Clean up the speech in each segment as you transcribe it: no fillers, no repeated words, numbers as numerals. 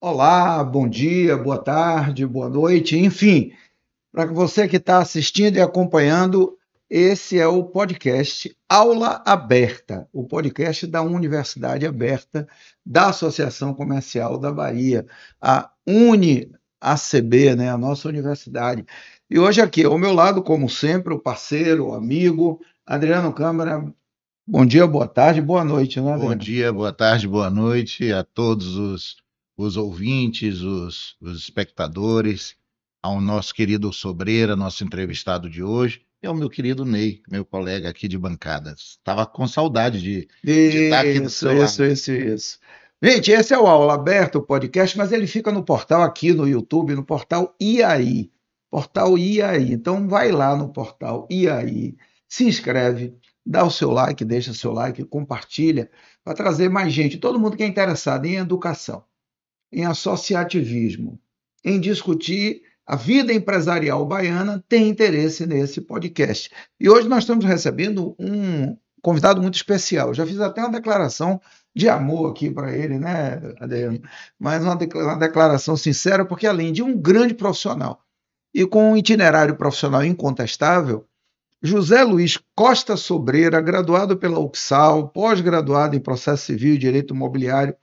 Olá, bom dia, boa tarde, boa noite, enfim, para você que está assistindo e acompanhando, esse é o podcast Aula Aberta, o podcast da Universidade Aberta da Associação Comercial da Bahia, a UniACB, né, a nossa universidade. E hoje aqui, ao meu lado, como sempre, o parceiro, o amigo, Adriano Câmara. Bom dia, boa tarde, boa noite, né, Bom Adriano? dia, boa tarde, boa noite a todos os ouvintes, os espectadores, ao nosso querido Sobreira, nosso entrevistado de hoje, e ao meu querido Ney, meu colega aqui de bancada. Estava com saudade de estar aqui do Isso, seu isso, lado. isso, isso. Gente, esse é o Aula Aberta, o podcast, mas ele fica no portal aqui no YouTube, no portal IAI. Portal IAI. Então vai lá no portal IAI, se inscreve, dá o seu like, deixa seu like, compartilha, para trazer mais gente, todo mundo que é interessado em educação, em associativismo, em discutir a vida empresarial baiana, tem interesse nesse podcast. E hoje nós estamos recebendo um convidado muito especial. Eu já fiz até uma declaração de amor aqui para ele, né, Adriano? Mas uma declaração sincera, porque além de um grande profissional e com um itinerário profissional incontestável, José Luiz Costa Sobreira, graduado pela UXAL, pós-graduado em Processo Civil e Direito Imobiliário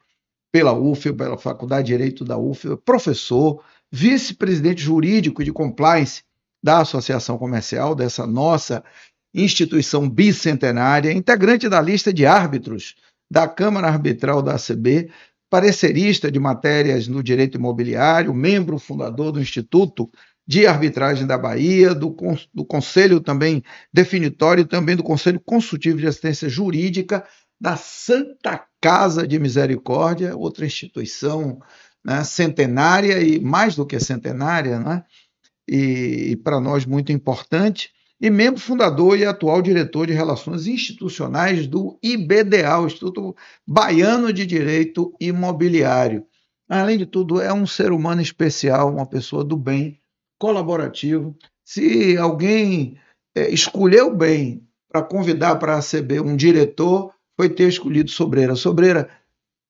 pela UFEL, pela Faculdade de Direito da UFEL, professor, vice-presidente jurídico e de compliance da Associação Comercial, dessa nossa instituição bicentenária, integrante da lista de árbitros da Câmara Arbitral da ACB, parecerista de matérias no direito imobiliário, membro fundador do Instituto de Arbitragem da Bahia, do Conselho também definitório e também do Conselho Consultivo de Assistência Jurídica da Santa Casa de Misericórdia, outra instituição, né, centenária e mais do que centenária, né, e para nós muito importante, e membro fundador e atual diretor de Relações Institucionais do IBDA, o Instituto Baiano de Direito Imobiliário. Além de tudo, é um ser humano especial, uma pessoa do bem, colaborativo. Se alguém escolheu bem para convidar para receber um diretor, foi ter escolhido Sobreira. Sobreira,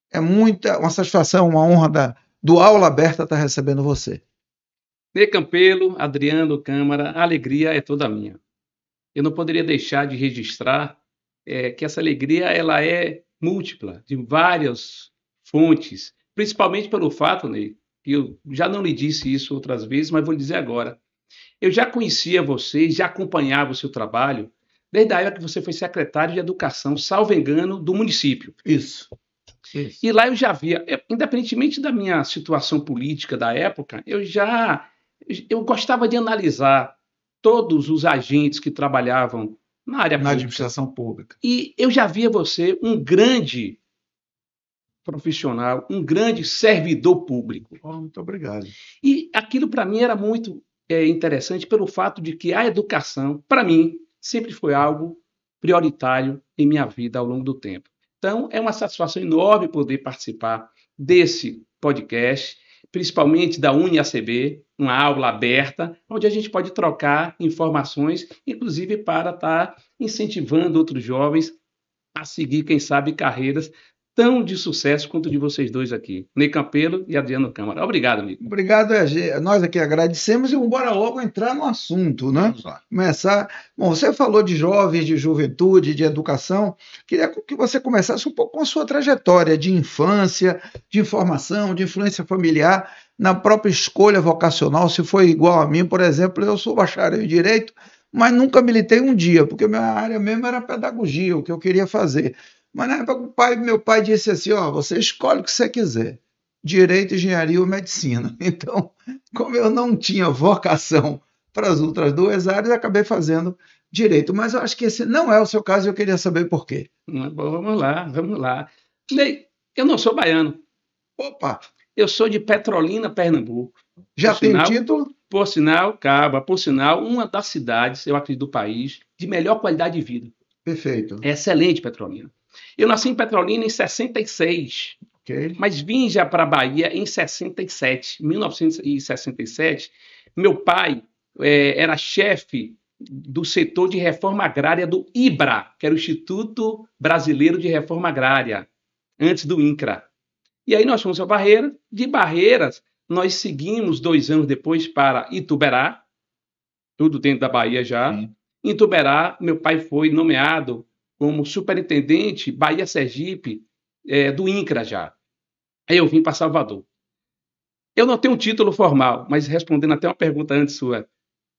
é uma satisfação, uma honra do Aula Aberta estar recebendo você. Ney Campelo, Adriano Câmara, a alegria é toda minha. Eu não poderia deixar de registrar que essa alegria ela é múltipla, de várias fontes, principalmente pelo fato, Ney, que eu já não lhe disse isso outras vezes, mas vou lhe dizer agora. Eu já conhecia você, já acompanhava o seu trabalho, desde a época que você foi secretário de Educação, salvo engano, do município. Isso. E lá eu já via, independentemente da minha situação política da época, eu gostava de analisar todos os agentes que trabalhavam na área Na pública. administração pública. E eu já via você um grande profissional, um grande servidor público. Oh, muito obrigado. E aquilo para mim era muito interessante pelo fato de que a educação, para mim, sempre foi algo prioritário em minha vida ao longo do tempo. Então, é uma satisfação enorme poder participar desse podcast, principalmente da UniACB, uma aula aberta, onde a gente pode trocar informações, inclusive para estar incentivando outros jovens a seguir, quem sabe, carreiras tão de sucesso quanto de vocês dois aqui, Ney Campelo e Adriano Câmara. Obrigado, amigo. Obrigado, nós aqui agradecemos e bora logo entrar no assunto, né? Vamos lá. Começar. Bom, você falou de jovens, de juventude, de educação. Queria que você começasse um pouco com a sua trajetória de infância, de informação, de influência familiar, na própria escolha vocacional. Se foi igual a mim, por exemplo, eu sou bacharel em Direito, mas nunca militei um dia, porque minha área mesmo era pedagogia, o que eu queria fazer. Mas na época meu pai disse assim, ó, você escolhe o que você quiser, direito, engenharia ou medicina. Então, como eu não tinha vocação para as outras duas áreas, acabei fazendo direito. Mas eu acho que esse não é o seu caso e eu queria saber por quê. Vamos lá, vamos lá. Ney, eu não sou baiano. Opa! Eu sou de Petrolina, Pernambuco. Já tem título? Por sinal, uma das cidades, eu acredito, do país, de melhor qualidade de vida. Perfeito. É excelente, Petrolina. Eu nasci em Petrolina em 66, mas vim já para a Bahia em 67. 1967, meu pai era chefe do setor de reforma agrária do IBRA, que era o Instituto Brasileiro de Reforma Agrária, antes do INCRA. E aí nós fomos a Barreiras. De Barreiras, nós seguimos 2 anos depois para Ituberá, tudo dentro da Bahia já. Sim. Em Ituberá, meu pai foi nomeado como superintendente Bahia-Sergipe do INCRA já. Aí eu vim para Salvador. Eu não tenho um título formal, mas respondendo até uma pergunta antes sua,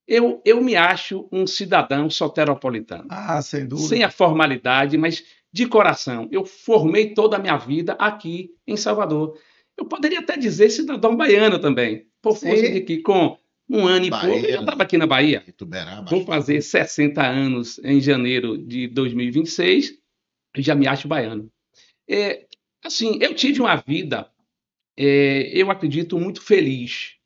eu me acho um cidadão soteropolitano. Ah, sem dúvida. Sem a formalidade, mas de coração. Eu formei toda a minha vida aqui em Salvador. Eu poderia até dizer cidadão baiano também, por força Sim. de que com 1 ano e pouco eu já Barreiras, estava aqui na Bahia. Ituberá, Vou bastante. fazer 60 anos em janeiro de 2026 e já me acho baiano. Assim, eu tive uma vida, eu acredito, muito feliz.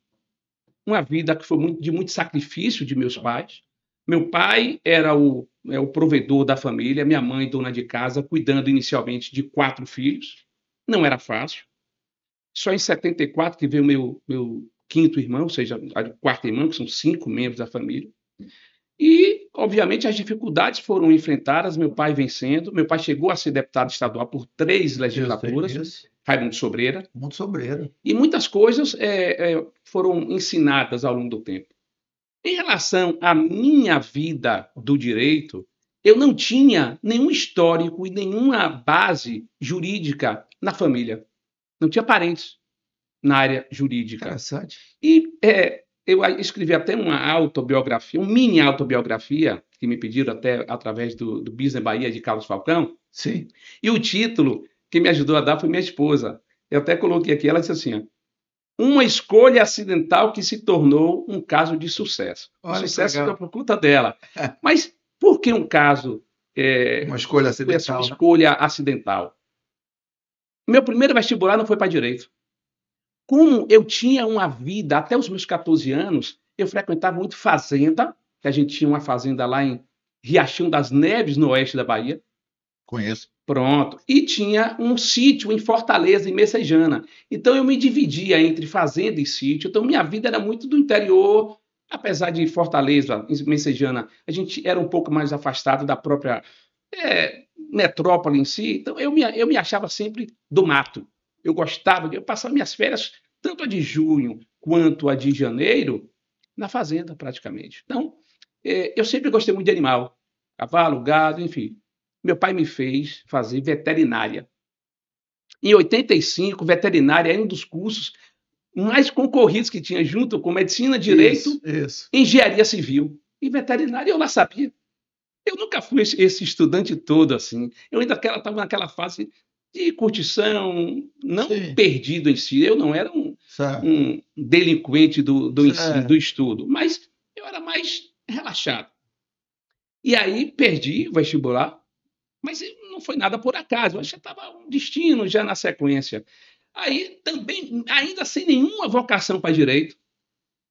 Uma vida que foi de muito sacrifício de meus pais. Meu pai era o provedor da família, minha mãe, dona de casa, cuidando inicialmente de 4 filhos. Não era fácil. Só em 74 que veio meu quinto irmão, ou seja, a quarta irmã, que são 5 membros da família. E, obviamente, as dificuldades foram enfrentadas, meu pai vencendo. Meu pai chegou a ser deputado estadual por 3 legislaturas, Isso. Raimundo Sobreira. Muito sobreiro. E muitas coisas foram ensinadas ao longo do tempo. Em relação à minha vida do direito, eu não tinha nenhum histórico e nenhuma base jurídica na família. Não tinha parentes na área jurídica. Interessante. E eu escrevi até uma autobiografia, uma mini autobiografia, que me pediram até através do Business Bahia de Carlos Falcão. Sim. E o título que me ajudou a dar foi minha esposa. Eu até coloquei aqui, ela disse assim, ó, uma escolha acidental que se tornou um caso de sucesso. Olha que Sucesso legal. foi por conta dela. Mas por que um caso Uma escolha foi essa acidental, né? escolha acidental? Meu primeiro vestibular não foi para direito. Como eu tinha uma vida, até os meus 14 anos, eu frequentava muito fazenda, que a gente tinha uma fazenda lá em Riachão das Neves, no oeste da Bahia. Conheço. Pronto. E tinha um sítio em Fortaleza, em Messejana. Então eu me dividia entre fazenda e sítio. Então minha vida era muito do interior, apesar de Fortaleza, em Messejana, a gente era um pouco mais afastado da própria metrópole em si. Então eu me achava sempre do mato. Eu gostava de passar minhas férias, tanto a de junho quanto a de janeiro, na fazenda, praticamente. Então, eu sempre gostei muito de animal. Cavalo, gado, enfim. Meu pai me fez fazer veterinária. Em 85, veterinária é um dos cursos mais concorridos que tinha, junto com medicina, direito, Isso. engenharia civil. E veterinária eu lá sabia. Eu nunca fui esse estudante todo assim. Eu ainda estava naquela fase de curtição, não Sim. perdido em si. Eu não era Certo. um delinquente do ensino, Certo. do estudo, mas eu era mais relaxado. E aí perdi o vestibular, mas não foi nada por acaso. Eu acho que estava um destino já na sequência. Aí também, ainda sem nenhuma vocação para direito,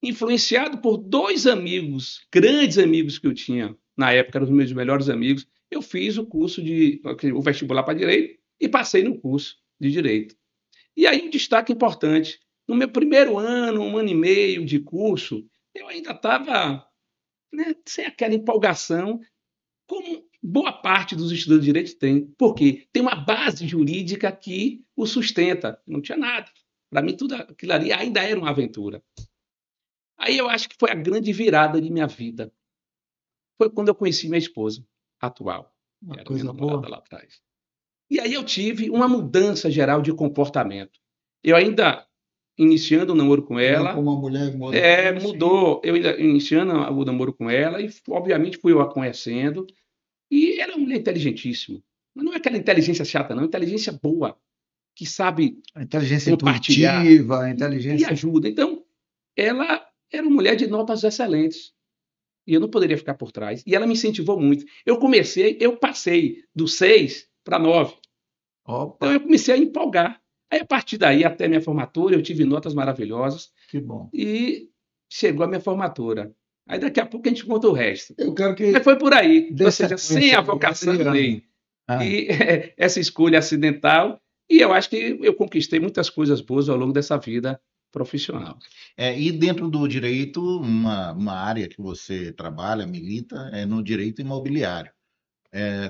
influenciado por 2 amigos, grandes amigos que eu tinha na época, eram os meus melhores amigos, eu fiz o vestibular para direito e passei no curso de direito. E aí um destaque importante, no meu primeiro ano, 1 ano e meio de curso, eu ainda estava, né, sem aquela empolgação, como boa parte dos estudantes de direito tem. Por quê? Tem uma base jurídica que o sustenta. Não tinha nada. Para mim, tudo aquilo ali ainda era uma aventura. Aí eu acho que foi a grande virada de minha vida. Foi quando eu conheci minha esposa atual, que Uma era coisa minha namorada boa. lá atrás. E aí eu tive uma mudança geral de comportamento. Eu ainda iniciando o namoro com ela, Com uma mulher muda. mudou. Eu ainda iniciando o namoro com ela e, obviamente, fui eu a conhecendo. E ela é uma mulher inteligentíssima. Mas não é aquela inteligência chata, não. Inteligência boa, que sabe A inteligência compartilhar intuitiva, a e inteligência. ajuda. Então, ela era uma mulher de notas excelentes. E eu não poderia ficar por trás. E ela me incentivou muito. Eu passei do 6 para 9. Opa, Então eu comecei a empolgar. Aí, a partir daí, até minha formatura, eu tive notas maravilhosas que bom. e chegou a minha formatura. Aí daqui a pouco a gente conta o resto. Eu quero que. Mas foi por aí. Dê Ou seja, sequência sem a aí, vocação, Adriano. nem. Ah, E essa escolha acidental. E eu acho que eu conquistei muitas coisas boas ao longo dessa vida profissional. E dentro do direito, uma área que você trabalha, milita, é no direito imobiliário.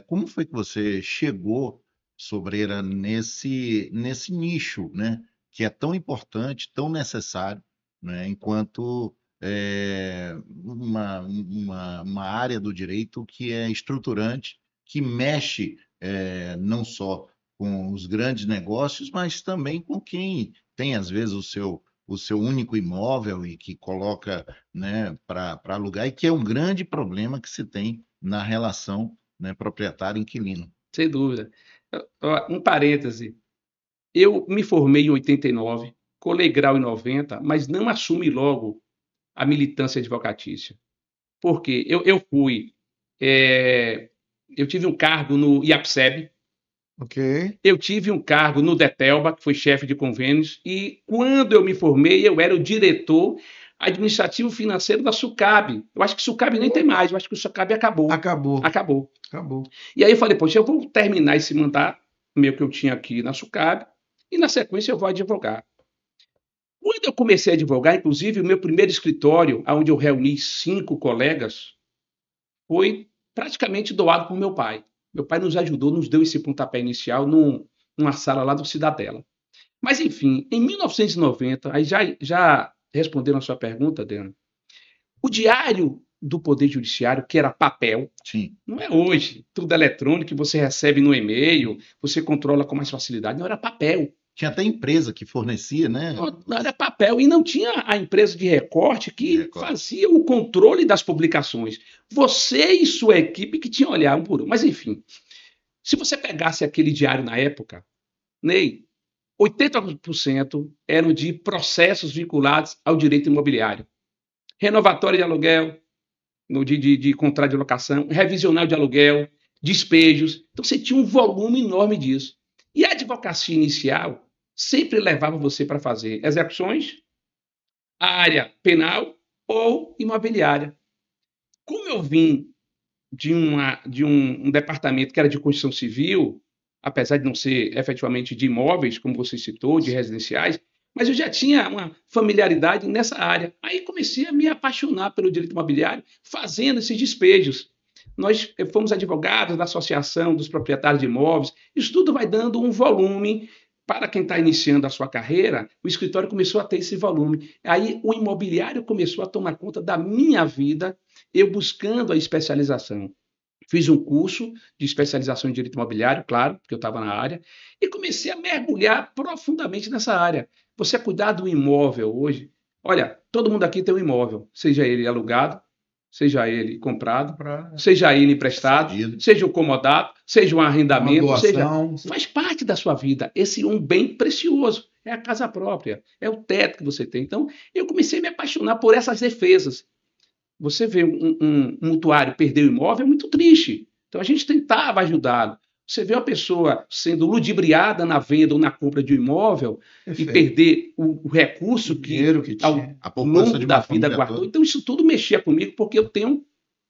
Como foi que você chegou Sobreira nesse nicho, né, que é tão importante, tão necessário, né, enquanto uma área do direito que é estruturante, que mexe não só com os grandes negócios, mas também com quem tem, às vezes, o seu único imóvel e que coloca, né, para alugar, e que é um grande problema que se tem na relação, né, proprietário-inquilino. Sem dúvida. Um parêntese. Eu me formei em 89, colei grau em 90, mas não assumi logo a militância advocatícia. Por quê? Eu tive um cargo no IAPSEB, Ok. eu tive um cargo no DETELBA, que foi chefe de convênios, e quando eu me formei, eu era o diretor administrativo financeiro da SUCAB. Eu acho que SUCAB nem tem mais, eu acho que o SUCAB acabou. Acabou. Acabou. Acabou. E aí eu falei, poxa, eu vou terminar esse mandato, meu que eu tinha aqui na SUCAB, e na sequência eu vou advogar. Quando eu comecei a advogar, inclusive, o meu primeiro escritório, onde eu reuni 5 colegas, foi praticamente doado por meu pai. Meu pai nos ajudou, nos deu esse pontapé inicial numa sala lá do Cidadela. Mas, enfim, em 1990, aí já respondendo a sua pergunta, Adriano, o diário do Poder Judiciário, que era papel, Sim. não é hoje, tudo eletrônico, você recebe no e-mail, você controla com mais facilidade, não era papel. Tinha até empresa que fornecia, né? Não era papel e não tinha a empresa de recorte que fazia o controle das publicações. Você e sua equipe que tinha olhar um por um. Mas, enfim, se você pegasse aquele diário na época, Ney, 80% eram de processos vinculados ao direito imobiliário. Renovatório de aluguel, de contrato de locação, revisional de aluguel, despejos. Então, você tinha um volume enorme disso. E a advocacia inicial sempre levava você para fazer execuções, a área penal ou imobiliária. Como eu vim de um departamento que era de construção civil, apesar de não ser efetivamente de imóveis, como você citou, de residenciais, mas eu já tinha uma familiaridade nessa área. Aí comecei a me apaixonar pelo direito imobiliário, fazendo esses despejos. Nós fomos advogados da Associação dos Proprietários de Imóveis. Isso tudo vai dando um volume. Para quem está iniciando a sua carreira, o escritório começou a ter esse volume. Aí o imobiliário começou a tomar conta da minha vida, eu buscando a especialização. Fiz um curso de especialização em direito imobiliário, claro, porque eu estava na área, e comecei a mergulhar profundamente nessa área. Você cuidar do imóvel hoje, olha, todo mundo aqui tem um imóvel, seja ele alugado, seja ele comprado, seja ele emprestado, seja um comodato, seja um arrendamento, faz parte da sua vida. Esse é um bem precioso, é a casa própria, é o teto que você tem. Então, eu comecei a me apaixonar por essas defesas. Você vê um mutuário perder o imóvel, é muito triste. Então, a gente tentava ajudá-lo. Você vê uma pessoa sendo ludibriada na venda ou na compra de um imóvel e perder o recurso que ao longo da vida guardou. Então, isso tudo mexia comigo, porque eu tenho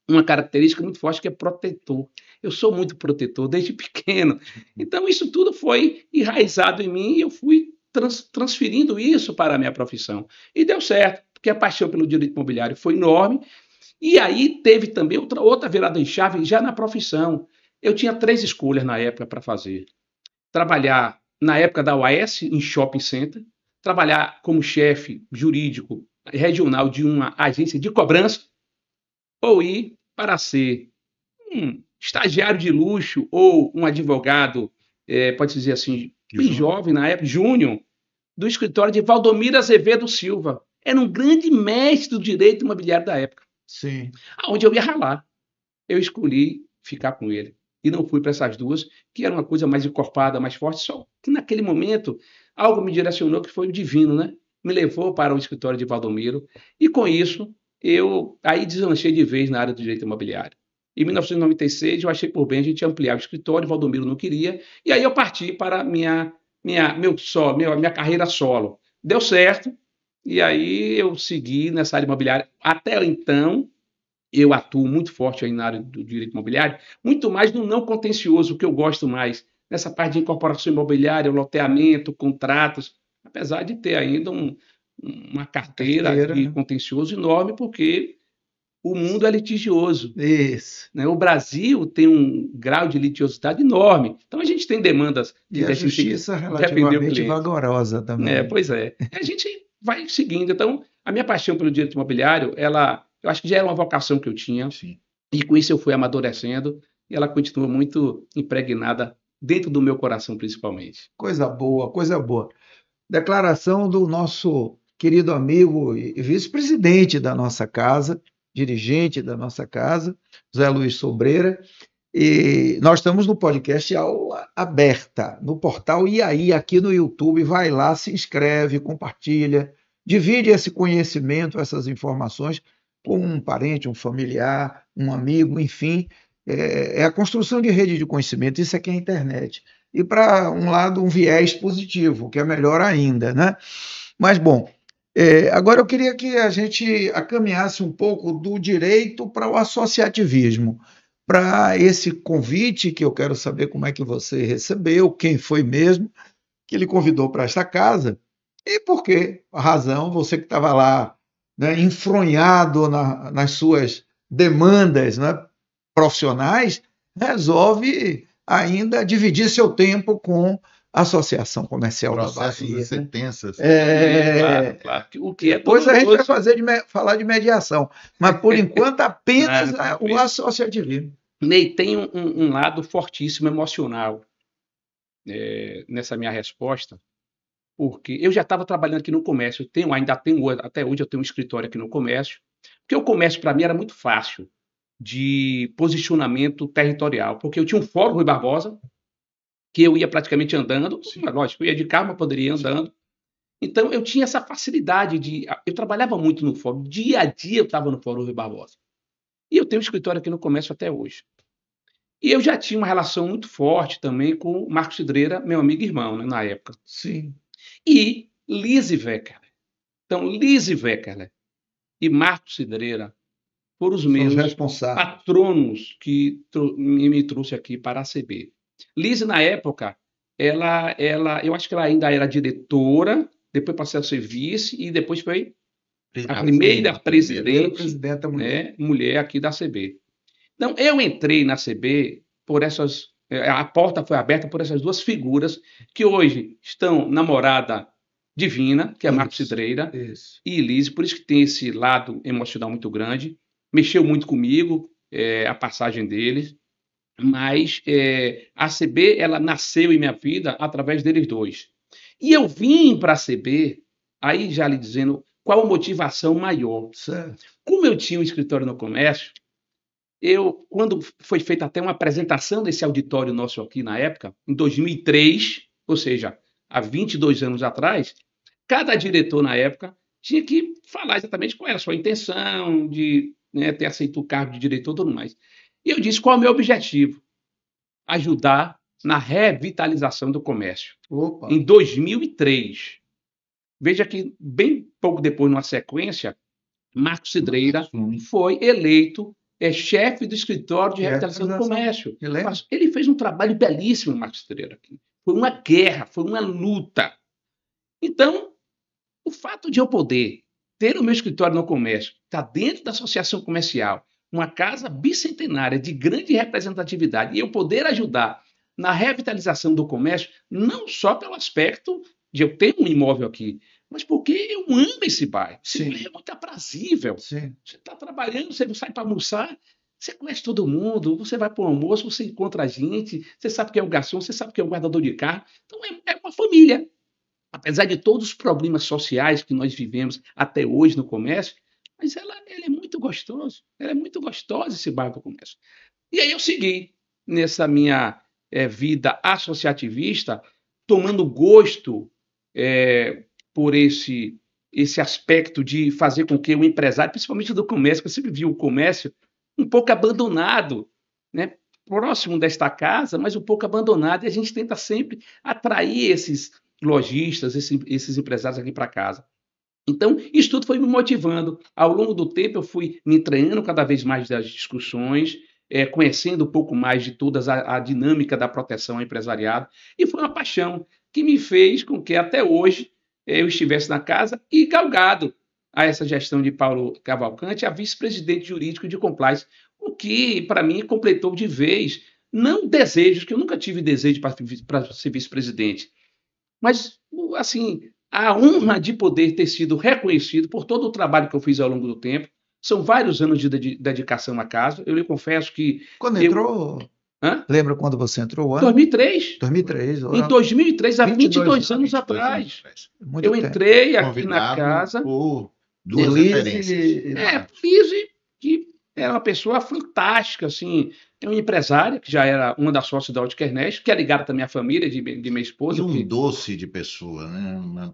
uma característica muito forte que é protetor. Eu sou muito protetor desde pequeno. Então, isso tudo foi enraizado em mim e eu fui transferindo isso para a minha profissão. E deu certo, porque a paixão pelo direito imobiliário foi enorme. E aí teve também outra virada em chave já na profissão. Eu tinha 3 escolhas na época para fazer. Trabalhar na época da UAS em shopping center, trabalhar como chefe jurídico regional de uma agência de cobrança, ou ir para ser um estagiário de luxo ou um advogado, pode dizer assim, bem jovem na época, júnior, do escritório de Valdomiro Azevedo Silva. Era um grande mestre do direito imobiliário da época. Sim. Onde eu ia ralar. Eu escolhi ficar com ele. E não fui para essas duas, que era uma coisa mais encorpada, mais forte, só que naquele momento algo me direcionou que foi o divino, né? Me levou para o escritório de Valdomiro e com isso eu aí deslanchei de vez na área do direito imobiliário. Em 1996 eu achei por bem a gente ampliar o escritório, Valdomiro não queria, e aí eu parti para minha carreira solo. Deu certo, e aí eu segui nessa área imobiliária. Até então, eu atuo muito forte aí na área do direito imobiliário, muito mais no não contencioso, o que eu gosto mais, nessa parte de incorporação imobiliária, loteamento, contratos, apesar de ter ainda uma carteira de contencioso enorme, porque o mundo é litigioso. Isso. Né? O Brasil tem um grau de litigiosidade enorme. Então, a gente tem demandas E a justiça defender o relativamente cliente. vagarosa também. Pois é. A gente vai seguindo. Então, a minha paixão pelo direito imobiliário, eu acho que já era uma vocação que eu tinha. Sim. E com isso eu fui amadurecendo. E ela continua muito impregnada dentro do meu coração, principalmente. Coisa boa, coisa boa. Declaração do nosso querido amigo e vice-presidente da nossa casa, dirigente da nossa casa, Zé Luiz Sobreira. E nós estamos no podcast Aula Aberta, no portal IAI, aqui no YouTube. Vai lá, se inscreve, compartilha, divide esse conhecimento, essas informações com um parente, um familiar, um amigo, enfim. É a construção de rede de conhecimento, isso aqui é a internet. E para um lado, um viés positivo, que é melhor ainda, né? Mas, bom, agora eu queria que a gente caminhasse um pouco do direito para o associativismo, para esse convite que eu quero saber como é que você recebeu, quem foi mesmo que ele convidou para esta casa e por quê, a razão, você que estava lá, né, enfronhado nas suas demandas, né, profissionais, resolve ainda dividir seu tempo com a Associação Comercial da Processos Bahia. e sentenças. Claro. O que Depois a gente vai falar de mediação, mas por enquanto apenas o associativismo. Ney, tem um lado fortíssimo emocional nessa minha resposta, porque eu já estava trabalhando aqui no comércio, até hoje eu tenho um escritório aqui no comércio, porque o comércio para mim era muito fácil de posicionamento territorial, porque eu tinha um fórum Rui Barbosa, que eu ia praticamente andando, lógico, eu ia de carro, mas poderia ir andando. Então, eu tinha essa facilidade eu trabalhava muito no fórum, dia a dia eu estava no fórum Rui Barbosa. E eu tenho um escritório aqui no comércio até hoje. E eu já tinha uma relação muito forte também com o Marcos Cidreira, meu amigo e irmão, né, na época. Sim. E Lise Weckerle. Então, Lise Weckerle e Marcos Cidreira foram os meus patronos que me trouxe aqui para a ACB. Lise, na época, eu acho que ela ainda era diretora, depois passou a ser vice e depois foi a primeira presidenta mulher aqui da ACB. Então, eu entrei na ACB por a porta foi aberta por essas duas figuras que hoje estão namorada divina, que é Marcos Cidreira e Lise, por isso que tem esse lado emocional muito grande. Mexeu muito comigo a passagem deles, mas a ACB ela nasceu em minha vida através deles dois. E eu vim para a ACB, aí já lhe dizendo qual a motivação maior. Certo. Como eu tinha um escritório no comércio, quando foi feita até uma apresentação desse auditório nosso aqui na época, em 2003, ou seja, há 22 anos atrás, cada diretor na época tinha que falar exatamente qual era a sua intenção de ter aceito o cargo de diretor e tudo mais. E eu disse qual é o meu objetivo: ajudar na revitalização do comércio. Opa. Em 2003. Veja que bem pouco depois, numa sequência, Marcos Cidreira foi eleito chefe do escritório de revitalização do comércio. Ele fez um trabalho belíssimo, Marcos Cidreira. Foi uma guerra, foi uma luta. Então, o fato de eu poder ter o meu escritório no comércio, estar dentro da associação comercial, uma casa bicentenária de grande representatividade, e eu poder ajudar na revitalização do comércio, não só pelo aspecto de eu ter um imóvel aqui, mas porque eu amo esse bairro. Esse bairro é muito aprazível. Sim. Você está trabalhando, você sai para almoçar, você conhece todo mundo, você vai para o almoço, você encontra a gente, você sabe quem é o garçom, você sabe quem é o guardador de carro. Então, é uma família. Apesar de todos os problemas sociais que nós vivemos até hoje no comércio, mas ela é muito gostoso. Ela é muito gostosa, esse bairro do comércio. E aí eu segui nessa minha vida associativista, tomando gosto por esse aspecto de fazer com que o empresário, principalmente do comércio, que eu sempre vi o comércio um pouco abandonado, né? Próximo desta casa, mas um pouco abandonado, e a gente tenta sempre atrair esses lojistas, esses empresários aqui para casa. Então, isso tudo foi me motivando. Ao longo do tempo, eu fui me treinando cada vez mais das discussões, conhecendo um pouco mais de toda a dinâmica da proteção ao empresariado, e foi uma paixão que me fez com que até hoje eu estivesse na casa e galgado a essa gestão de Paulo Cavalcante a vice-presidente jurídico de compliance, o que, para mim, completou de vez, não desejos, que eu nunca tive desejo para ser vice-presidente, mas, assim, a honra de poder ter sido reconhecido por todo o trabalho que eu fiz ao longo do tempo. São vários anos de dedicação à casa. Eu lhe confesso que... Quando entrou... Lembra quando você entrou? O ano? 2003. 2003. Em 2003, há 22 anos atrás. Eu entrei aqui na casa. Por duas referências. Lise, que é uma pessoa fantástica, assim, é uma empresária, que já era uma das sócias da Ótica Ernesto, que é ligada também à família de minha esposa. E um doce de pessoa, né?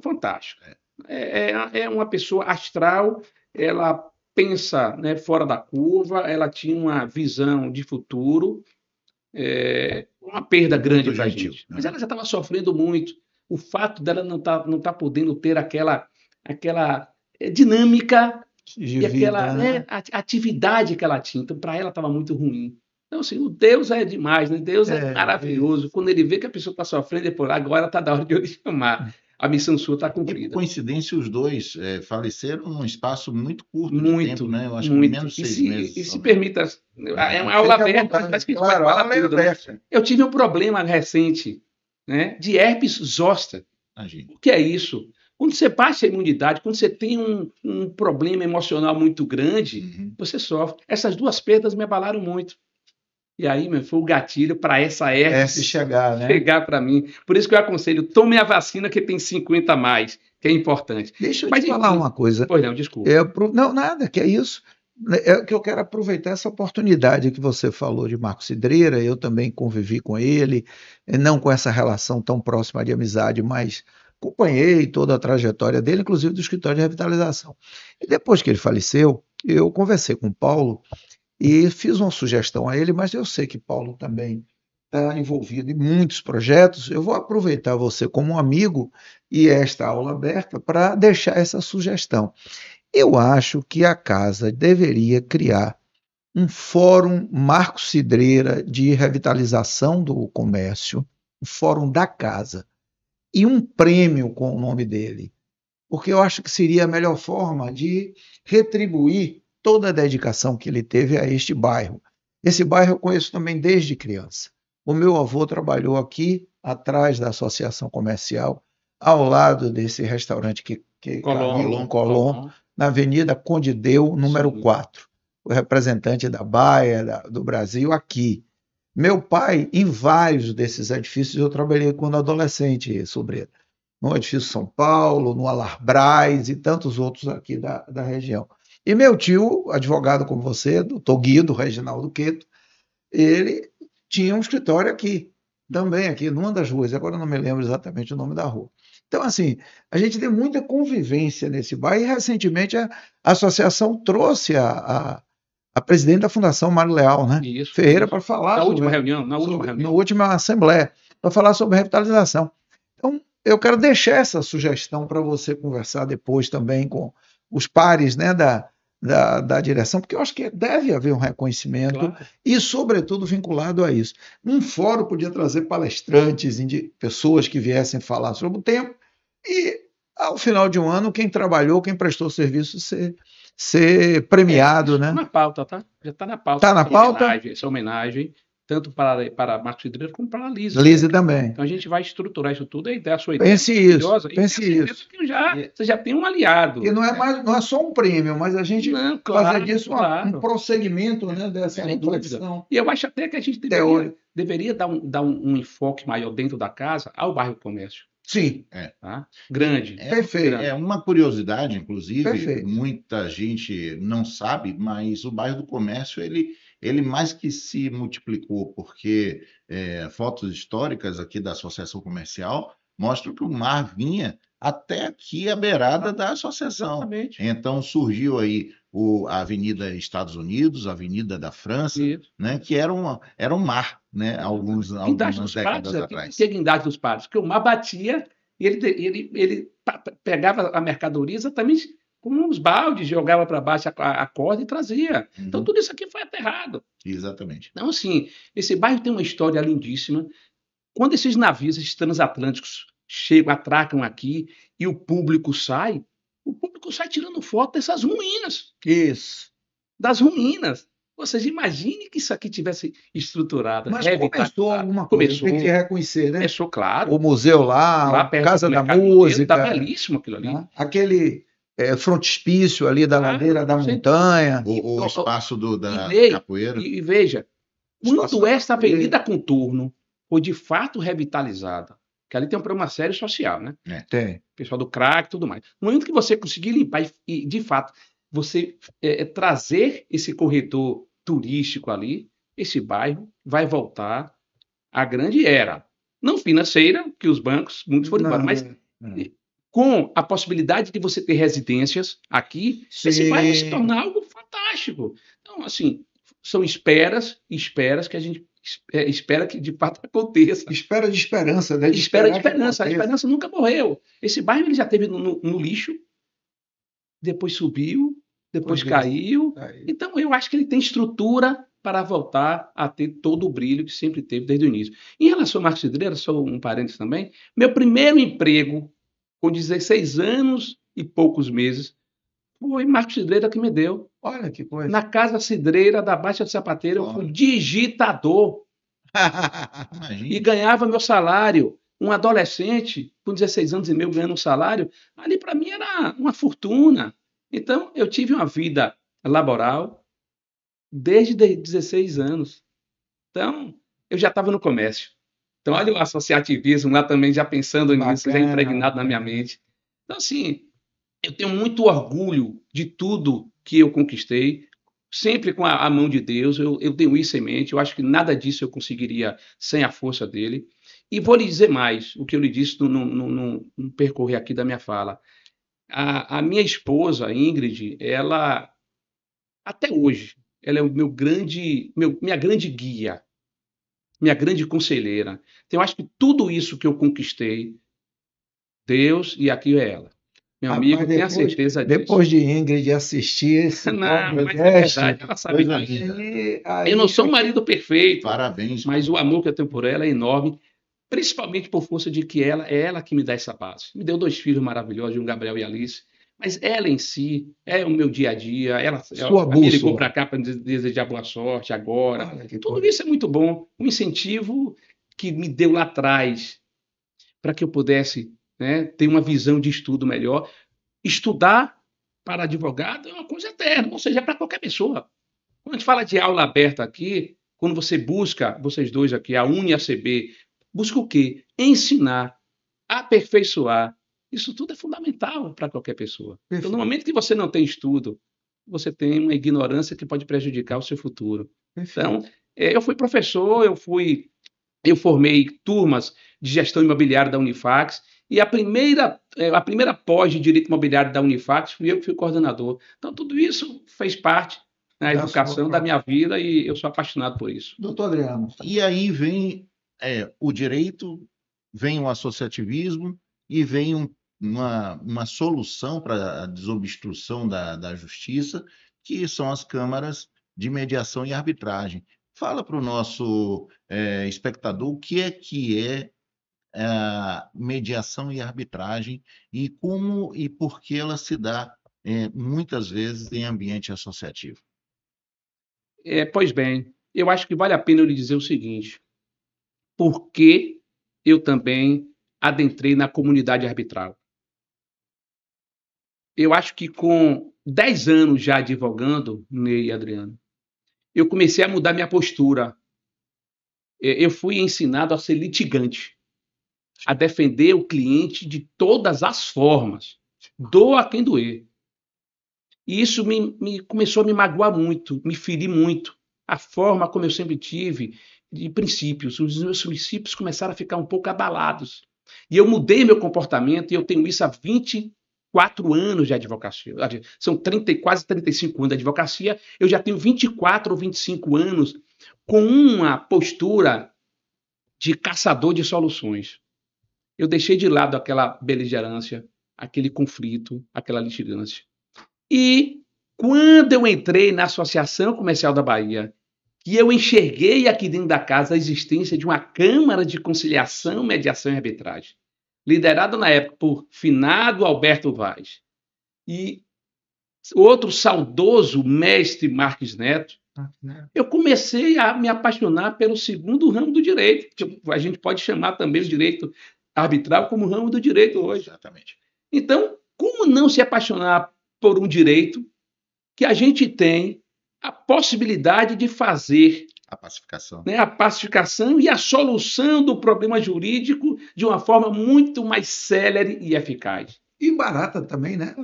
Fantástico. É uma pessoa astral, ela pensa, né, fora da curva, ela tinha uma visão de futuro, uma perda grande para a gente. Mas ela já estava sofrendo muito. O fato dela não tá podendo ter aquela dinâmica e aquela atividade que ela tinha. Então, para ela estava muito ruim. Então, assim, o Deus é demais, né? Deus é maravilhoso. Quando ele vê que a pessoa está sofrendo, ele fala, agora está da hora de eu lhe chamar. A missão sua está cumprida. E, por coincidência, os dois faleceram num espaço muito curto de tempo, né? Eu acho que menos de 6 meses. E se permita, é uma aula aberta, mas que a gente vai falar tudo, né? Eu tive um problema recente, né, de herpes zoster. O que é isso? Quando você baixa a imunidade, quando você tem um problema emocional muito grande, você sofre. Essas duas perdas me abalaram muito. E aí, foi o gatilho para essa herpes chegar para mim. Por isso que eu aconselho, tome a vacina que tem 50 a mais, que é importante. Deixa eu te falar uma coisa. Pois não, desculpa. Não, nada, que é isso. É que eu quero aproveitar essa oportunidade que você falou de Marco Cidreira, eu também convivi com ele, não com essa relação tão próxima de amizade, mas acompanhei toda a trajetória dele, inclusive do escritório de revitalização. E depois que ele faleceu, eu conversei com o Paulo, e fiz uma sugestão a ele, mas eu sei que Paulo também está envolvido em muitos projetos. Eu vou aproveitar você como um amigo e esta aula aberta para deixar essa sugestão. Eu acho que a casa deveria criar um fórum Marco Cidreira de revitalização do comércio, um fórum da casa, e um prêmio com o nome dele, porque eu acho que seria a melhor forma de retribuir toda a dedicação que ele teve a este bairro. Esse bairro eu conheço também desde criança. O meu avô trabalhou aqui, atrás da associação comercial, ao lado desse restaurante Colón, na Avenida Conde Deu, número 4. O representante da Baia, do Brasil, aqui. Meu pai, em vários desses edifícios, eu trabalhei quando adolescente, Sobreira. No edifício São Paulo, no Alar Braz e tantos outros aqui da região. E meu tio, advogado como você, doutor Guido Reginaldo Queto, ele tinha um escritório aqui, também aqui, numa das ruas, agora eu não me lembro exatamente o nome da rua. Então, assim, a gente tem muita convivência nesse bairro, e recentemente a associação trouxe a presidente da Fundação Mário Leal, né? Ferreira, para falar na última reunião. Na última assembleia, para falar sobre revitalização. Então, eu quero deixar essa sugestão para você conversar depois também com os pares, né, da direção, porque eu acho que deve haver um reconhecimento e, sobretudo, vinculado a isso. Um fórum podia trazer palestrantes, pessoas que viessem falar sobre o tempo e, ao final de um ano, quem trabalhou, quem prestou serviço, ser premiado, né? Na pauta, tá? Já está na pauta. Está na pauta? Essa homenagem, tanto para Marco Cidreira como para a Lise. Lise também. Então a gente vai estruturar isso tudo, a sua ideia pense isso. Você já tem um aliado. E não é só um prêmio, mas a gente fazer disso um prosseguimento, né, dessa reflexão. E eu acho até que a gente deveria dar um enfoque maior dentro da casa ao bairro Comércio. Sim. Tá? Grande. Perfeito. É uma curiosidade, inclusive, muita gente não sabe, mas o bairro do Comércio, ele mais que se multiplicou, porque fotos históricas aqui da Associação Comercial mostram que o mar vinha até aqui à beirada da associação. Exatamente. Então surgiu aí a Avenida Estados Unidos, a Avenida da França, né, que era um mar, né, algumas décadas atrás. Que é guindade dos padres, porque o mar batia e ele pegava a mercadoria exatamente com uns baldes, jogava para baixo a corda e trazia. Então tudo isso aqui foi aterrado. Exatamente. Então, assim, esse bairro tem uma história lindíssima. Quando esses navios, esses transatlânticos, chegam, atracam aqui e o público sai, o público sai tirando foto dessas ruínas, Isso. das ruínas. Ou seja, imagine que isso aqui tivesse estruturado, Mas começou revitalizado. alguma coisa, tem que reconhecer, né? Começou, claro, O museu lá, lá a perto Casa do da Mercado Mineiro, tá Música, belíssimo aquilo ali. né? Aquele frontispício ali da Claro, ladeira da sem- montanha. O espaço da Ney, capoeira. e veja, Espaço quando da esta capoeira. Avenida Contorno foi de fato revitalizada, que ali tem um problema sério social, né? Tem. Pessoal do crack e tudo mais. No momento que você conseguir limpar e de fato, você trazer esse corredor turístico ali, esse bairro vai voltar à grande era. Não financeira, que os bancos, muitos foram embora, mas com a possibilidade de você ter residências aqui, esse bairro vai se tornar algo fantástico. Então, assim, são esperas que a gente espera que de fato aconteça. Espera de esperança, né? Espera de esperar que esperança. A aconteça. esperança nunca morreu. Esse bairro ele já teve no lixo, depois subiu, depois Pois é. caiu. Aí. Então, eu acho que ele tem estrutura para voltar a ter todo o brilho que sempre teve desde o início. Em relação ao Marcos Cidreira, só um parênteses também, meu primeiro emprego, com 16 anos e poucos meses, foi Marcos Cidreira que me deu. Olha que coisa. Na Casa Cidreira da Baixa de Sapateiro, eu fui digitador e Imagina. ganhava meu salário. Um adolescente com 16 anos e meio ganhando um salário, ali para mim era uma fortuna. Então, eu tive uma vida laboral desde 16 anos. Então, eu já estava no comércio. Então, olha o associativismo lá também, já pensando nisso, já Bacana, impregnado na minha bacana. mente. Então, assim, eu tenho muito orgulho de tudo que eu conquistei, sempre com a mão de Deus. Eu tenho isso em mente. Eu acho que nada disso eu conseguiria sem a força dele. E vou lhe dizer mais, o que eu lhe disse no percorrer aqui da minha fala. A minha esposa, Ingrid, ela, até hoje, ela é o minha grande guia, minha grande conselheira. Então, eu acho que tudo isso que eu conquistei, Deus e aqui é ela. Meu amigo, Rapaz, tenha certeza disso. depois de Ingrid assistir esse Não, mas é podcast, verdade, ela sabe Coisa disso. linda. Eu não sou um marido perfeito, Parabéns. mas o amor que eu tenho por ela é enorme, principalmente por força de que é ela que me dá essa base. Me deu 2 filhos maravilhosos, um Gabriel e Alice, mas ela em si é o meu dia a dia. Ela Sua me ligou bússola. para cá para me desejar boa sorte agora. Olha que Tudo coisa. isso é muito bom. Um incentivo que me deu lá atrás para que eu pudesse, né, ter uma visão de estudo melhor. Estudar para advogado é uma coisa eterna, ou seja, é para qualquer pessoa. Quando a gente fala de aula aberta aqui, quando você busca, vocês dois aqui, a UNE e a CB, busca o quê? Ensinar, aperfeiçoar. Isso tudo é fundamental para qualquer pessoa. Então, Perfeito. no momento que você não tem estudo, você tem uma ignorância que pode prejudicar o seu futuro. Perfeito. Então, eu fui professor, eu formei turmas de gestão imobiliária da Unifax, e a primeira pós de direito imobiliário da Unifax fui eu que fui coordenador. Então, tudo isso fez parte da Da educação sua da minha vida e eu sou apaixonado por isso. Doutor Adriano, E aí vem o direito, vem o associativismo e vem uma solução para a desobstrução da justiça, que são as câmaras de mediação e arbitragem. Fala para o nosso espectador o que é a mediação e arbitragem e como e por que ela se dá muitas vezes em ambiente associativo. Pois bem, eu acho que vale a pena eu lhe dizer o seguinte: por que eu também adentrei na comunidade arbitral? Eu acho que com 10 anos já advogando, Ney e Adriano, eu comecei a mudar minha postura. Eu fui ensinado a ser litigante, a defender o cliente de todas as formas, doa quem doer. E isso começou a me magoar muito, me ferir muito. A forma como eu sempre tive de princípios, os meus princípios começaram a ficar um pouco abalados. E eu mudei meu comportamento e eu tenho isso há 24 anos de advocacia. São quase 35 anos de advocacia, eu já tenho 24 ou 25 anos com uma postura de caçador de soluções. Eu deixei de lado aquela beligerância, aquele conflito, aquela litigância. E quando eu entrei na Associação Comercial da Bahia, que eu enxerguei aqui dentro da casa a existência de uma Câmara de Conciliação, Mediação e Arbitragem, liderada na época por finado Alberto Vaz, e outro saudoso mestre Marques Neto, eu comecei a me apaixonar pelo segundo ramo do direito, que a gente pode chamar também o direito arbitral como ramo do direito hoje. Exatamente. Então, como não se apaixonar por um direito que a gente tem a possibilidade de fazer A pacificação. a pacificação e a solução do problema jurídico de uma forma muito mais célere e eficaz. E barata também, né?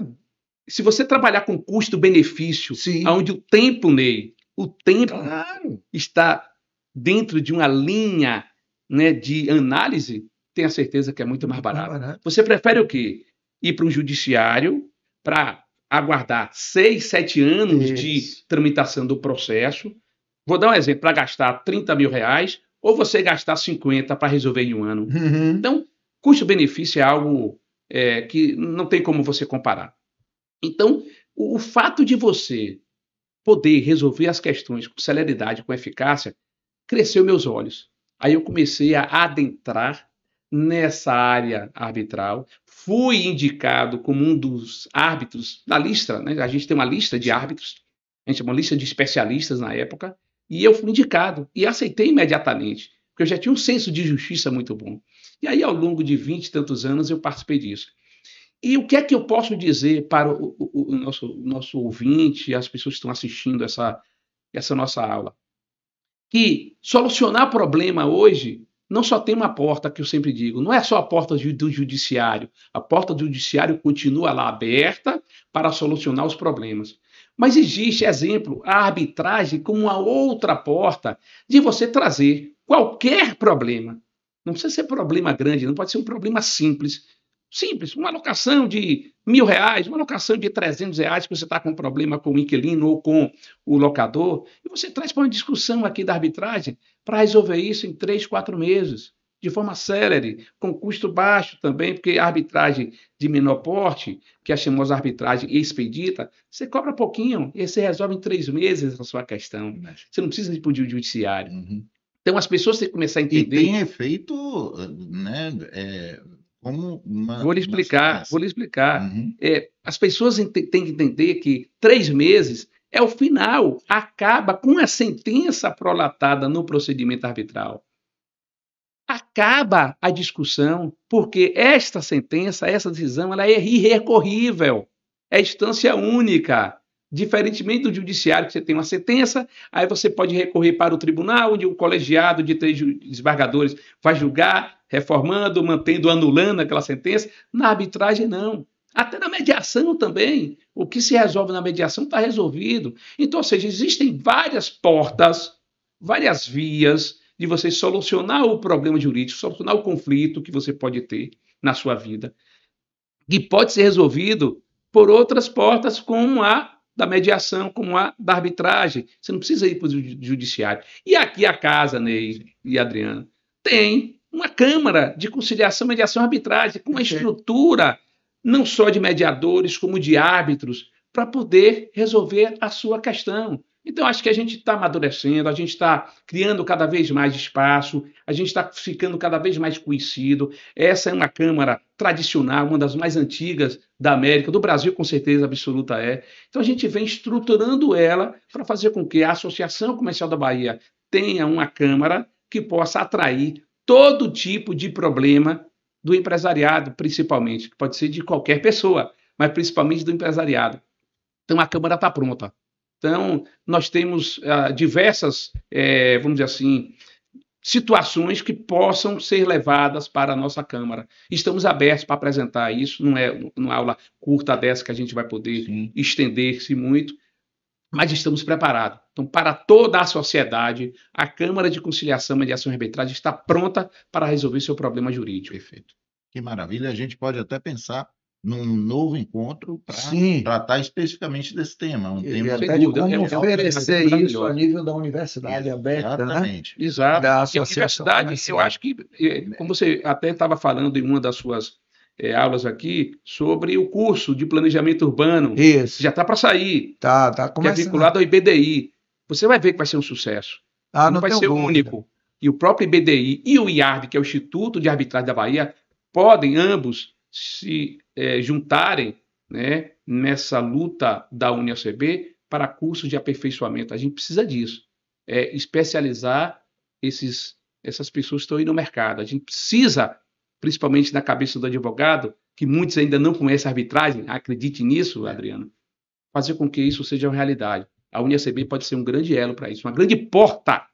Se você trabalhar com custo-benefício, Sim. onde o tempo, Ney, o tempo Claro. está dentro de uma linha, né, de análise, tenha certeza que é muito mais barato. Você prefere o quê? Ir para um judiciário para aguardar 6, 7 anos de tramitação do processo. Vou dar um exemplo, para gastar 30 mil reais, ou você gastar 50 para resolver em um ano. Uhum. Então, custo-benefício é algo que não tem como você comparar. Então, o fato de você poder resolver as questões com celeridade, com eficácia, cresceu meus olhos. Aí eu comecei a adentrar nessa área arbitral, fui indicado como um dos árbitros da lista, né? A gente tem uma lista de árbitros, a gente tem uma lista de especialistas na época, e eu fui indicado e aceitei imediatamente, porque eu já tinha um senso de justiça muito bom. E aí, ao longo de 20 e tantos anos, eu participei disso. E o que é que eu posso dizer para o nosso ouvinte, as pessoas que estão assistindo essa nossa aula? Que solucionar problema hoje não só tem uma porta, que eu sempre digo, não é só a porta do judiciário. A porta do judiciário continua lá aberta para solucionar os problemas. Mas existe, exemplo, a arbitragem como uma outra porta de você trazer qualquer problema. Não precisa ser problema grande, não pode ser um problema simples. Simples, uma alocação de R$1.000, uma alocação de R$300 que você está com um problema com o inquilino ou com o locador, e você traz para uma discussão aqui da arbitragem para resolver isso em 3, 4 meses, de forma célere, com custo baixo também, porque a arbitragem de menor porte, que é a famosa arbitragem expedita, você cobra pouquinho e você resolve em 3 meses a sua questão. Você não precisa ir para o judiciário. Uhum. Então as pessoas têm que começar a entender... E tem efeito, né, como uma... Vou lhe explicar. Uhum. As pessoas têm que entender que 3 meses é o final, acaba com a sentença prolatada no procedimento arbitral. Acaba a discussão, porque esta sentença, essa decisão, ela é irrecorrível, é instância única. Diferentemente do judiciário, que você tem uma sentença, aí você pode recorrer para o tribunal, onde um colegiado de 3 desembargadores vai julgar, reformando, mantendo, anulando aquela sentença. Na arbitragem, não. Até na mediação também. O que se resolve na mediação está resolvido. Então, ou seja, existem várias portas, várias vias de você solucionar o problema jurídico, solucionar o conflito que você pode ter na sua vida, que pode ser resolvido por outras portas, como a da mediação, como a da arbitragem. Você não precisa ir para o judiciário. E aqui a casa, Ney e Adriano, tem uma Câmara de Conciliação, Mediação e Arbitragem, com uma estrutura não só de mediadores, como de árbitros, para poder resolver a sua questão. Então, acho que a gente está amadurecendo, a gente está criando cada vez mais espaço, a gente está ficando cada vez mais conhecido. Essa é uma Câmara tradicional, uma das mais antigas da América, do Brasil, com certeza absoluta é. Então, a gente vem estruturando ela para fazer com que a Associação Comercial da Bahia tenha uma Câmara que possa atrair todo tipo de problema do empresariado, principalmente, que pode ser de qualquer pessoa, mas principalmente do empresariado. Então, a Câmara está pronta. Então, nós temos diversas, vamos dizer assim, situações que possam ser levadas para a nossa Câmara. Estamos abertos para apresentar isso, não é uma aula curta dessa que a gente vai poder estender-se muito, mas estamos preparados. Então, para toda a sociedade, a Câmara de Conciliação, Mediação e Arbitragem está pronta para resolver seu problema jurídico. Perfeito. Que maravilha. A gente pode até pensar num novo encontro para tratar especificamente desse tema. Um tema até de como oferecer isso a nível da universidade aberta, exatamente. Né? Exato. Da associação. E a universidade, eu acho que, como você até estava falando em uma das suas aulas aqui, sobre o curso de planejamento urbano. Isso. Já está para sair. Tá que é vinculado ao IBDI. Você vai ver que vai ser um sucesso. Não vai ser o único. E o próprio IBDI e o IARB, que é o Instituto de Arbitragem da Bahia, podem ambos se juntarem né, nessa luta da UniACB para cursos de aperfeiçoamento. A gente precisa disso, especializar essas pessoas que estão aí no mercado. A gente precisa, principalmente na cabeça do advogado, que muitos ainda não conhecem a arbitragem, acredite nisso, Adriano, fazer com que isso seja uma realidade. A UniACB pode ser um grande elo para isso, uma grande porta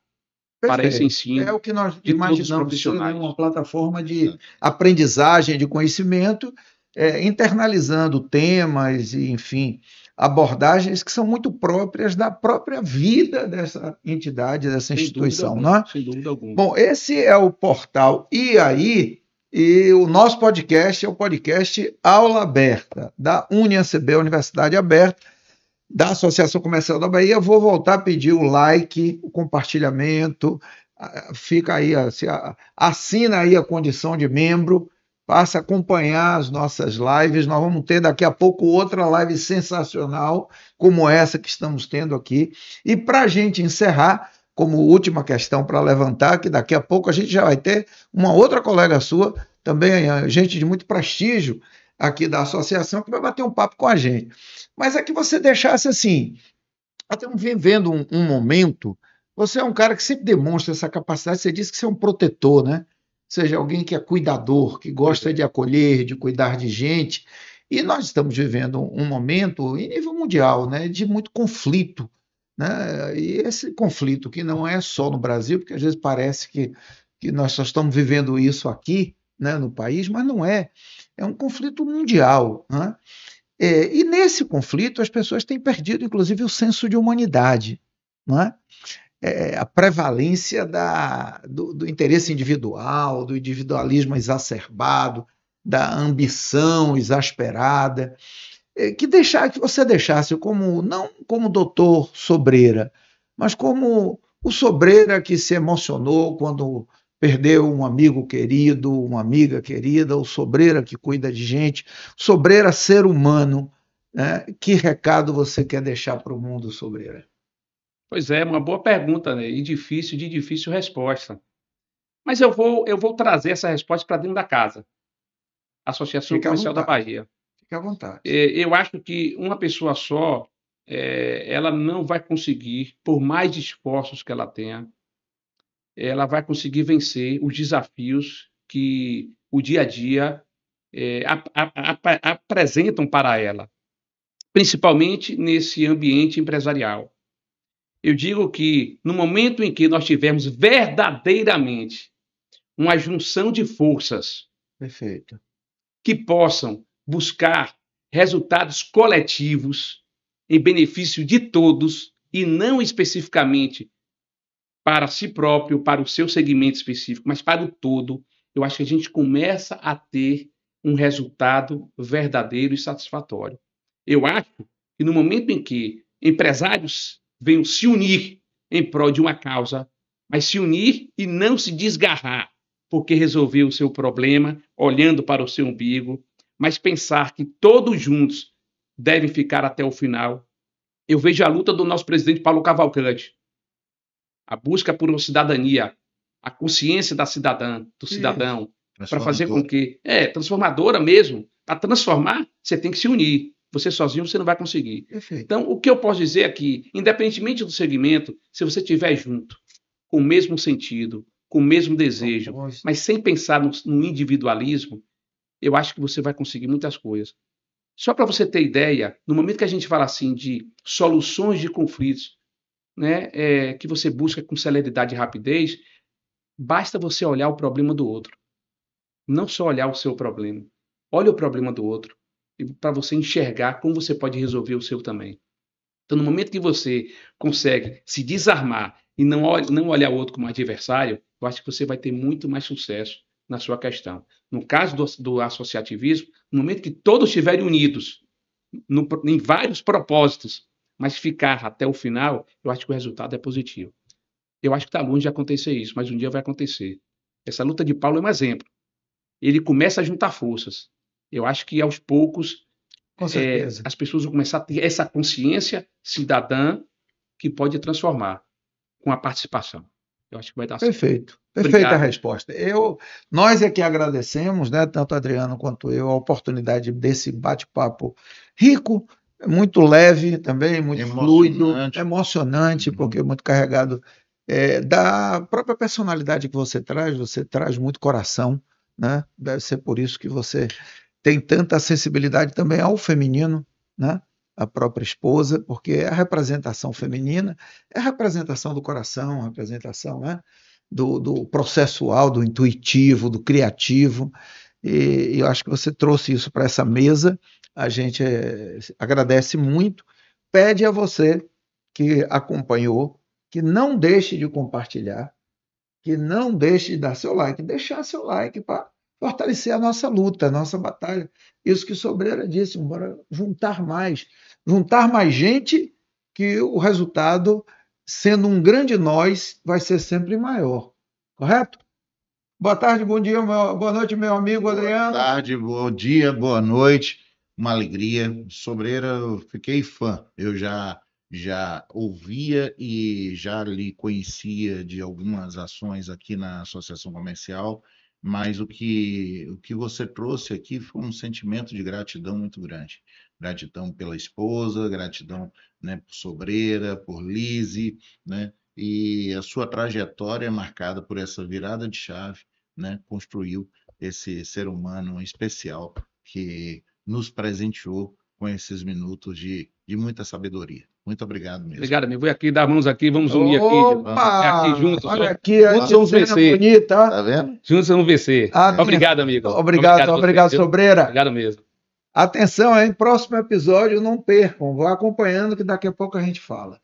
para esse ensino. É o que nós de todos os imaginamos ser, né, profissionais. uma plataforma de aprendizagem, de conhecimento, internalizando temas e, enfim, abordagens que são muito próprias da própria vida dessa entidade, dessa Sem instituição, dúvida não é? alguma, sem dúvida alguma. Bom, esse é o portal E aí, e o nosso podcast é o podcast Aula Aberta, da UniACB, Universidade Aberta, da Associação Comercial da Bahia. Eu vou voltar a pedir o like, o compartilhamento, fica aí, assina aí a condição de membro, passa a acompanhar as nossas lives. Nós vamos ter daqui a pouco outra live sensacional, como essa que estamos tendo aqui. E para a gente encerrar, como última questão para levantar, que daqui a pouco a gente já vai ter uma outra colega sua, também gente de muito prestígio aqui da associação, que vai bater um papo com a gente. Mas é que você deixasse assim, estamos vivendo um momento, você é um cara que sempre demonstra essa capacidade, você disse que você é um protetor, né? Ou seja, alguém que é cuidador, que gosta de acolher, de cuidar de gente, e nós estamos vivendo um momento, em nível mundial, né, de muito conflito, né? E esse conflito que não é só no Brasil, porque às vezes parece que nós só estamos vivendo isso aqui, né, no país, mas não é. É um conflito mundial, né? E nesse conflito as pessoas têm perdido, inclusive, o senso de humanidade, não é? A prevalência do interesse individual, do individualismo exacerbado, da ambição exasperada, que você deixasse como, não como doutor Sobreira, mas como o Sobreira que se emocionou quando perdeu um amigo querido, uma amiga querida, o Sobreira que cuida de gente, Sobreira ser humano, né? Que recado você quer deixar para o mundo, Sobreira? Pois é, uma boa pergunta, né? E difícil, de difícil resposta. Mas eu vou trazer essa resposta para dentro da casa. Associação Fique à Comercial da vontade. Bahia. Fique à vontade. Eu acho que uma pessoa só, ela não vai conseguir, por mais esforços que ela tenha, ela vai conseguir vencer os desafios que o dia a dia apresentam para ela, principalmente nesse ambiente empresarial. Eu digo que no momento em que nós tivermos verdadeiramente uma junção de forças Perfeito. que possam buscar resultados coletivos em benefício de todos e não especificamente para si próprio, para o seu segmento específico, mas para o todo, eu acho que a gente começa a ter um resultado verdadeiro e satisfatório. Eu acho que no momento em que empresários venham se unir em prol de uma causa, mas se unir e não se desgarrar porque resolveu o seu problema olhando para o seu umbigo, mas pensar que todos juntos devem ficar até o final. Eu vejo a luta do nosso presidente Paulo Cavalcante, a busca por uma cidadania, a consciência da cidadã, do cidadão, para fazer com que... transformadora mesmo. Para transformar, você tem que se unir. Você sozinho você não vai conseguir. Perfeito. Então, o que eu posso dizer é que, independentemente do segmento, se você estiver junto, com o mesmo sentido, com o mesmo desejo, mas sem pensar no individualismo, eu acho que você vai conseguir muitas coisas. Só para você ter ideia, no momento que a gente fala assim de soluções de conflitos, né, que você busca com celeridade e rapidez, basta você olhar o problema do outro. Não só olhar o seu problema. Olha o problema do outro para você enxergar como você pode resolver o seu também. Então, no momento que você consegue se desarmar e não olhar o outro como adversário, eu acho que você vai ter muito mais sucesso na sua questão. No caso do associativismo, no momento que todos estiverem unidos em vários propósitos, mas ficar até o final, eu acho que o resultado é positivo. Eu acho que está longe de acontecer isso, mas um dia vai acontecer. Essa luta de Paulo é um exemplo. Ele começa a juntar forças. Eu acho que, aos poucos, Com certeza. as pessoas vão começar a ter essa consciência cidadã que pode transformar com a participação. Eu acho que vai dar certo. Perfeito. Perfeita a Obrigado. resposta. Nós é que agradecemos, né, tanto Adriano quanto eu, a oportunidade desse bate-papo rico, muito leve também, muito fluido, emocionante, porque muito carregado da própria personalidade que você traz muito coração, né? Deve ser por isso que você tem tanta sensibilidade também ao feminino, né? A própria esposa, porque é a representação feminina, é a representação do coração, a representação, né? Do processual, do intuitivo, do criativo, e eu acho que você trouxe isso para essa mesa, a gente agradece muito, pede a você que acompanhou, que não deixe de compartilhar, que não deixe de dar seu like, deixar seu like para fortalecer a nossa luta, a nossa batalha. Isso que Sobreira disse, bora juntar mais gente, que o resultado, sendo um grande nós, vai ser sempre maior. Correto? Boa tarde, bom dia, boa noite, meu amigo Adriano. Boa tarde, bom dia, boa noite. Uma alegria. Sobreira, eu fiquei fã. Eu já ouvia e já lhe conhecia de algumas ações aqui na Associação Comercial, mas o que você trouxe aqui foi um sentimento de gratidão muito grande. Gratidão pela esposa, gratidão, né, por Sobreira, por Lise, né? E a sua trajetória é marcada por essa virada de chave, né? Construiu esse ser humano especial que nos presenteou com esses minutos de muita sabedoria. Muito obrigado mesmo. Obrigado, amigo. Vou aqui dar mãos aqui, vamos unir aqui. Aqui juntos. Olha aqui, juntos vamos vencer. Bonita. Tá vendo? Juntos vamos vencer. Obrigado, amigo. Obrigado, Sobreira. Obrigado mesmo. Atenção, hein? Próximo episódio, não percam. Vá acompanhando que daqui a pouco a gente fala.